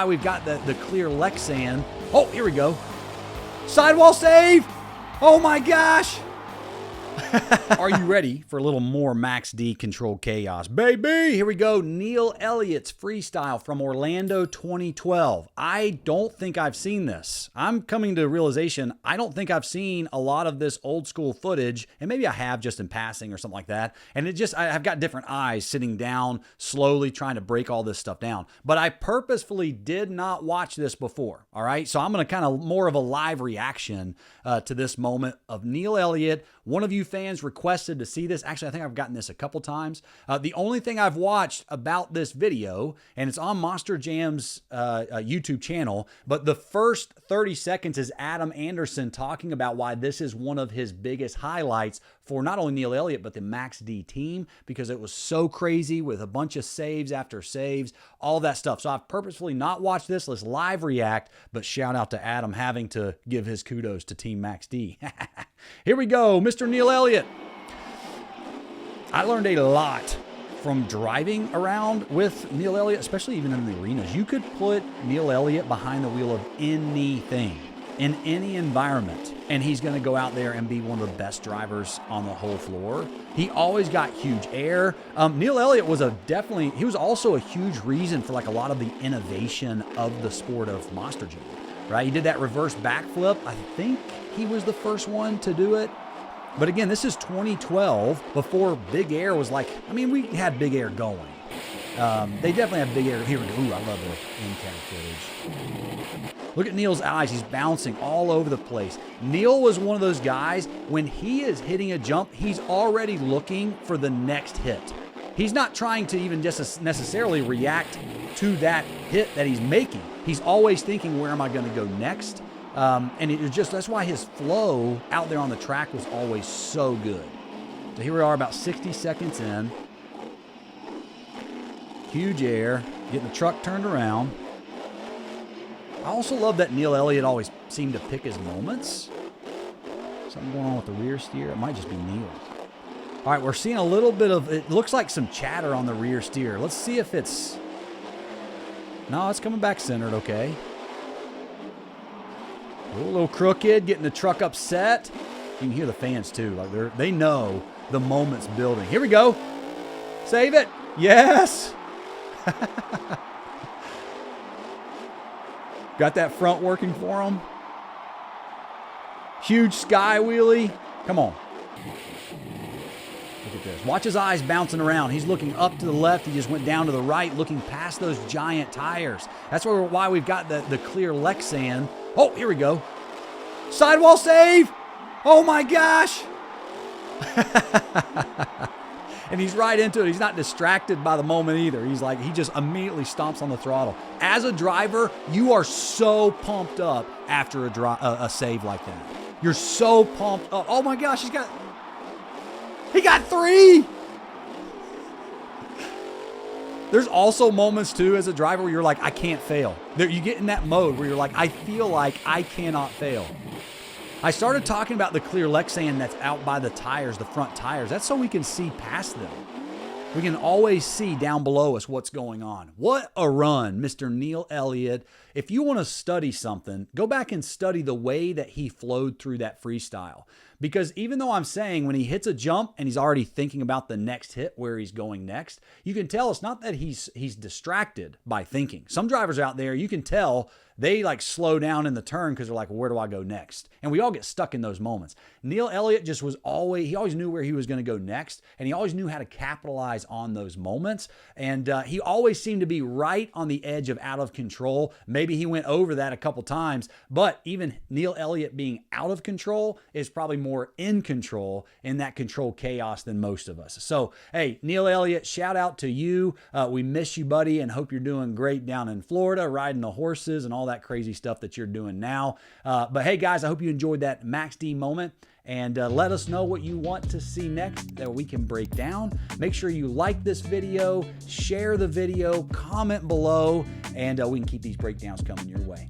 We've got the clear Lexan. Oh, here we go. Sidewall save. Oh my gosh. Are you ready for a little more Max D controlled chaos? Baby, here we go. Neil Elliott's freestyle from Orlando 2012. I don't think I've seen this. I'm coming to a realization, I don't think I've seen a lot of this old school footage, and maybe I have just in passing or something like that. And I've got different eyes sitting down, slowly trying to break all this stuff down. But I purposefully did not watch this before, all right? So I'm going to kind of more of a live reaction to this moment of Neil Elliott. One of you fans requested to see this. Actually, I think I've gotten this a couple times. The only thing I've watched about this video, and it's on Monster Jam's YouTube channel, but the first 30 seconds is Adam Anderson talking about why this is one of his biggest highlights for not only Neil Elliott, but the Max D team, because it was so crazy with a bunch of saves after saves, all that stuff. So I've purposefully not watched this. Let's live react, but shout out to Adam having to give his kudos to Team Max D. Here we go, Mr. Neil Elliott. I learned a lot from driving around with Neil Elliott, especially even in the arenas. You could put Neil Elliott behind the wheel of anything, in any environment, and he's going to go out there and be one of the best drivers on the whole floor. He always got huge air. Neil Elliott was he was also a huge reason for like a lot of the innovation of the sport of Monster Jam, right? He did that reverse backflip. I think he was the first one to do it. But again, this is 2012, before Big Air was like, I mean, we had Big Air going. They definitely have Big Air. Here we go. Ooh, I love the in-cab footage. Look at Neil's eyes. He's bouncing all over the place. Neil was one of those guys, when he is hitting a jump, he's already looking for the next hit. He's not trying to even just necessarily react to that hit that he's making. He's always thinking, where am I going to go next? And that's why his flow out there on the track was always so good. So here we are about 60 seconds in. Huge air, getting the truck turned around. I also love that Neil Elliott always seemed to pick his moments. Something going on with the rear steer. It might just be Neil. All right, we're seeing a little bit of, it looks like some chatter on the rear steer. Let's see if it's, no, it's coming back centered, okay. A little crooked, getting the truck upset. You can hear the fans too. Like they know the moment's building. Here we go. Save it. Yes. Got that front working for him. Huge sky wheelie. Come on. Look at this. Watch his eyes bouncing around. He's looking up to the left. He just went down to the right, looking past those giant tires. That's why we've got the clear Lexan. Oh, here we go. Sidewall save. Oh my gosh. And he's right into it. He's not distracted by the moment either. He's like, he just immediately stomps on the throttle. As a driver, you are so pumped up after a save like that. You're so pumped up. Oh my gosh, he got 3. There's also moments too as a driver where you're like, I can't fail. You get in that mode where you're like, I feel like I cannot fail. I started talking about the clear Lexan that's out by the tires, the front tires. That's so we can see past them. We can always see down below us what's going on. What a run, Mr. Neil Elliott. If you want to study something, go back and study the way that he flowed through that freestyle. Because even though I'm saying when he hits a jump and he's already thinking about the next hit, where he's going next, you can tell it's not that he's distracted by thinking. Some drivers out there, you can tell they like slow down in the turn because they're like, well, where do I go next? And we all get stuck in those moments. Neil Elliott just he always knew where he was going to go next, and he always knew how to capitalize on those moments. And he always seemed to be right on the edge of out of control. Maybe he went over that a couple times, but even Neil Elliott being out of control is probably more in control in that control chaos than most of us. So, hey, Neil Elliott, shout out to you. We miss you, buddy, and hope you're doing great down in Florida, riding the horses and all that crazy stuff that you're doing now. But hey, guys, I hope you enjoyed that Max D moment. And let us know what you want to see next that we can break down. Make sure you like this video, share the video, comment below, and we can keep these breakdowns coming your way.